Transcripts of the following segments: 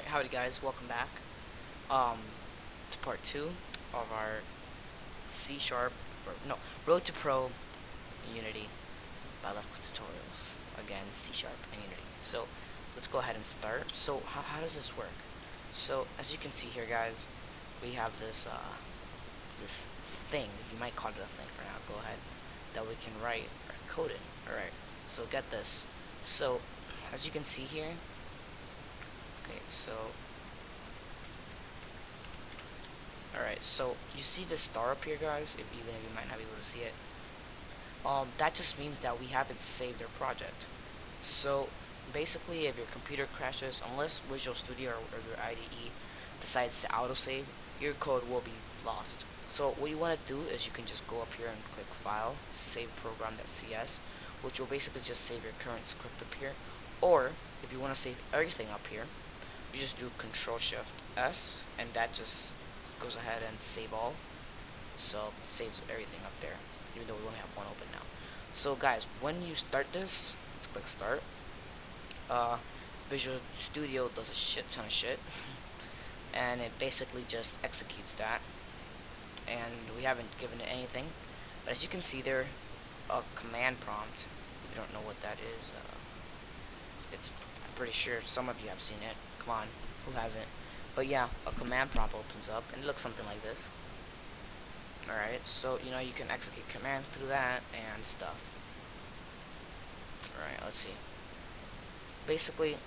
howdy guys, welcome back um, to part 2 of our C Sharp, or no, Road to Pro Unity by Left Tutorials. Again, C Sharp and Unity. So let's go ahead and start. So how does this work? So as you can see here guys, we have this thing, you might call it a thing for now, go ahead, that we can write or code in. Alright, so get this. So as you can see here, okay, so alright, so you see this star up here guys, even if you might not be able to see it. That just means that we haven't saved our project. So basically if your computer crashes, unless Visual Studio or your IDE decides to autosave, your code will be lost. So what you want to do is you can just go up here and click File, Save Program.cs, which will basically just save your current script up here. Or if you want to save everything up here, you just do Control Shift S, and that just goes ahead and save all. So it saves everything up there, even though we only have one open now. So guys, when you start this, let's click Start. Visual Studio does a shit ton of shit, and it basically just executes that. And we haven't given it anything, but as you can see there, a command prompt. If you don't know what that is, I'm pretty sure some of you have seen it. Come on, who hasn't? But yeah, a command prompt opens up, and it looks something like this. Alright, so you know you can execute commands through that and stuff. Alright, let's see. Basically,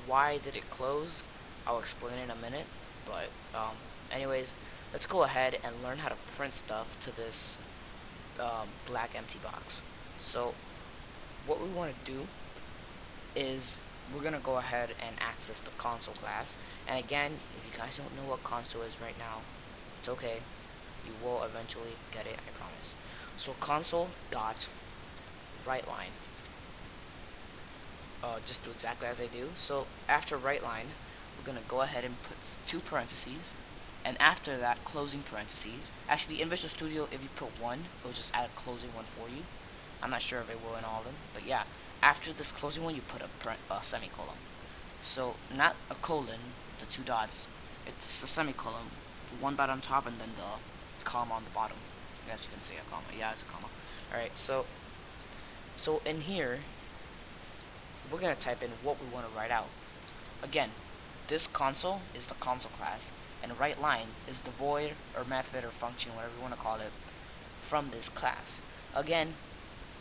why did it close? I'll explain in a minute, but anyways, let's go ahead and learn how to print stuff to this black empty box. So what we want to do is we're going to go ahead and access the console class. And again, if you guys don't know what console is right now, it's okay. You will eventually get it, I promise. So console dot writeLine. Just do exactly as I do. So after writeLine, we're going to go ahead and put 2 parentheses. And after that, closing parentheses. Actually, in Visual Studio, if you put 1, it'll just add a closing one for you. I'm not sure if it will in all of them, but yeah. After this closing one, you put a semicolon. So not a colon, the 2 dots. It's a semicolon, 1 dot on top, and then the comma on the bottom. I guess you can say a comma. Yeah, it's a comma. All right. So in here, we're gonna type in what we want to write out. Again, this console is the console class, and writeLine is the void or method or function, whatever you want to call it, from this class. Again,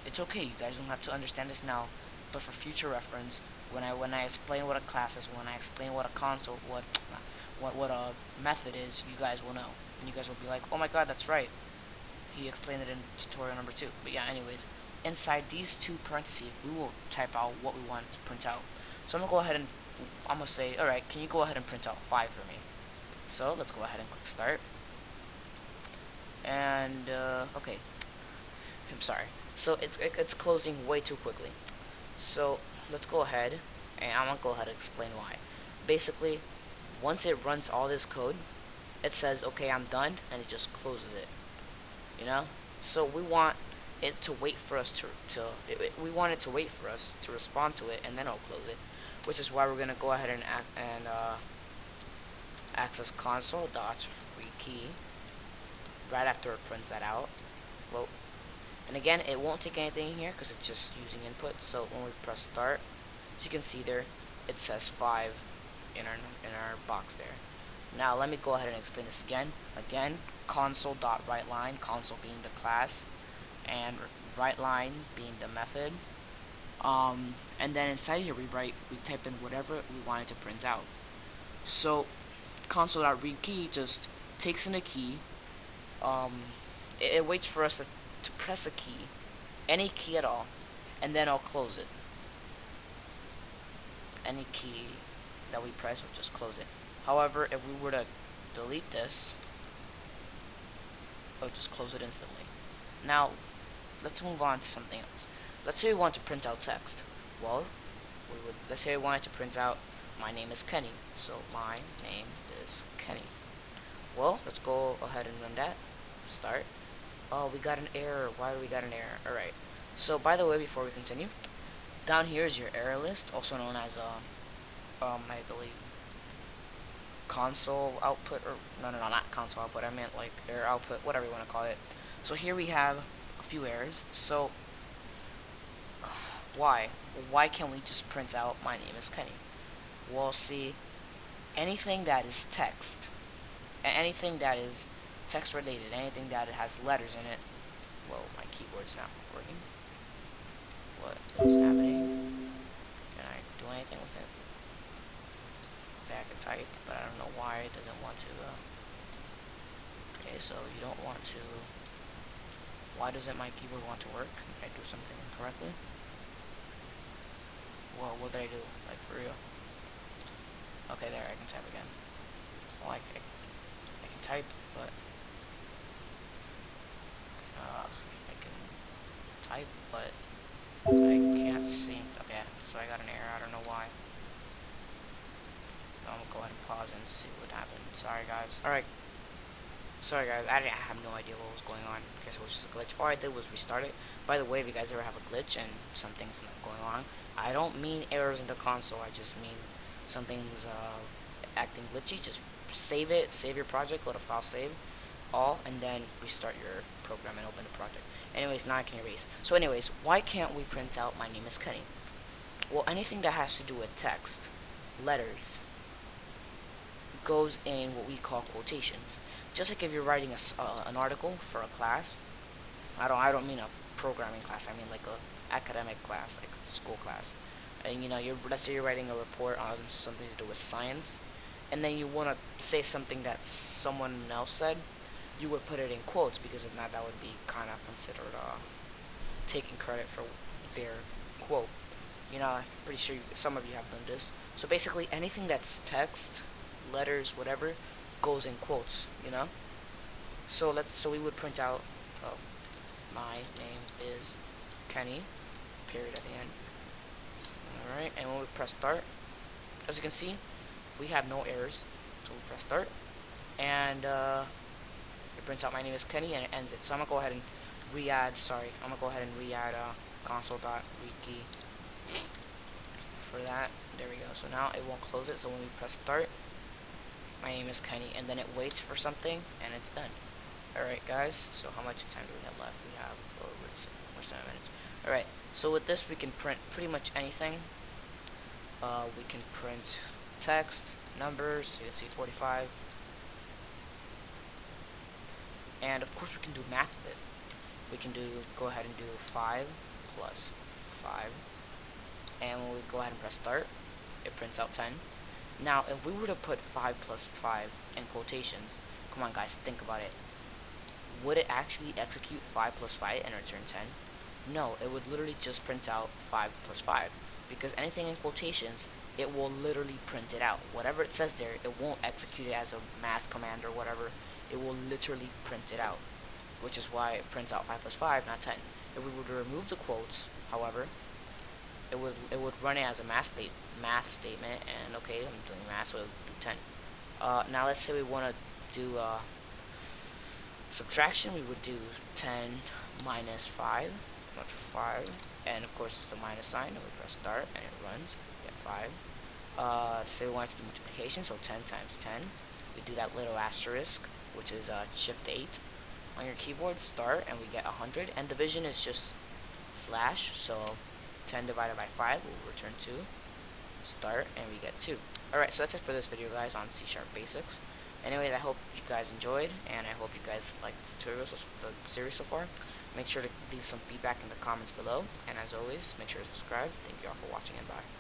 it's okay, you guys don't have to understand this now, but for future reference, when I explain what a class is, when I explain what a console, what a method is, you guys will know, and you guys will be like, oh my god, that's right, he explained it in tutorial number 2. But yeah, anyways, inside these 2 parentheses, we will type out what we want to print out. So I'm gonna go ahead and I'm gonna say, alright, can you go ahead and print out 5 for me? So let's go ahead and click Start. And okay, I'm sorry. So it's closing way too quickly. So let's go ahead, and I'm gonna go ahead and explain why. Basically, once it runs all this code, it says, okay, I'm done, and it just closes it. You know? So we want it to wait for us we want it to wait for us to respond to it, and then I'll close it. Which is why we're gonna go ahead and access console.readKey right after it prints that out. Well, and again, it won't take anything here because it's just using input. So when we press Start, as you can see there, it says 5 in our box there. Now let me go ahead and explain this again. Again, console.writeLine, console being the class, and writeLine being the method. And then inside here we type in whatever we want it to print out. So console.readKey just takes in a key. It waits for us to press a key, any key at all, and then I'll close it. Any key that we press will just close it. However, if we were to delete this, it'll just close it instantly. Now, let's move on to something else. Let's say we want to print out text. Well, let's say we wanted to print out, my name is Kenny. So my name is Kenny. Well, let's go ahead and run that. Start. Oh, we got an error. Why do we got an error? Alright. So, by the way, before we continue, down here is your error list, also known as, I believe, console output, or no, not console output. I meant like error output, whatever you want to call it. So here we have a few errors. So why? Why can't we just print out my name is Kenny? Well, see, anything that is text, and anything that is text related, anything that it has letters in it. Whoa, my keyboard's not working. What is happening? Can I do anything with it? Okay, I can type, but I don't know why it doesn't want to. Okay, so you don't want to. Why doesn't my keyboard want to work? Did I do something incorrectly? Whoa, what did I do? Like, for real? Okay, there, I can type again. Well, I can type, but I can type, but I can't seem. Okay, so I got an error. I don't know why. I'm gonna go ahead and pause and see what happened. Sorry, guys. Alright. Sorry, guys. I have no idea what was going on. I guess it was just a glitch. All I did was restart it. By the way, if you guys ever have a glitch and something's not going on, I don't mean errors in the console. I just mean something's acting glitchy. Just save it. Save your project. Go to File, Save All, and then restart your program and open the project. Anyways, now I can erase. So anyways, why can't we print out my name is Kenny? Well, anything that has to do with text, letters, goes in what we call quotations. Just like if you're writing an article for a class, I don't mean a programming class. I mean like a academic class, like a school class. And you know, let's say you're writing a report on something to do with science, and then you want to say something that someone else said. You would put it in quotes, because if not, that would be kind of considered taking credit for their quote. You know, I'm pretty sure some of you have done this. So basically, anything that's text, letters, whatever, goes in quotes. You know. So we would print out, my name is Kenny, period at the end. All right, and when we press start, as you can see, we have no errors. So we press start, and it prints out my name is Kenny, and it ends it. So I'm gonna go ahead and re-add. Sorry, I'm gonna go ahead and re-add console.readkey for that. There we go. So now it won't close it. So when we press start, my name is Kenny, and then it waits for something, and it's done. Alright, guys. So how much time do we have left? We have over 7 minutes. Alright. So with this, we can print pretty much anything. We can print text, numbers. You can see 45. And of course we can do math with it. We can go ahead and do 5 plus 5. And when we go ahead and press start, it prints out 10. Now, if we were to put 5 plus 5 in quotations, come on guys, think about it. Would it actually execute 5 plus 5 and return 10? No, it would literally just print out 5 plus 5. Because anything in quotations, it will literally print it out. Whatever it says there, it won't execute it as a math command or whatever. It will literally print it out, which is why it prints out 5 plus 5, not 10. If we were to remove the quotes, however, it would run it as a math statement, and okay, I'm doing math, so it would do 10. Now let's say we want to do subtraction. We would do 10 minus 5, not 5, and of course it's the minus sign, and we press start, and it runs. We get 5. Say we want to do multiplication, so 10 times 10. We do that little asterisk, which is shift 8 on your keyboard, start, and we get 100. And division is just slash, so 10 divided by 5 will return 2. Start, and we get 2. Alright, so that's it for this video, guys, on C# Basics. Anyways, I hope you guys enjoyed, and I hope you guys liked the tutorial, the series so far. Make sure to leave some feedback in the comments below, and as always, make sure to subscribe. Thank you all for watching, and bye.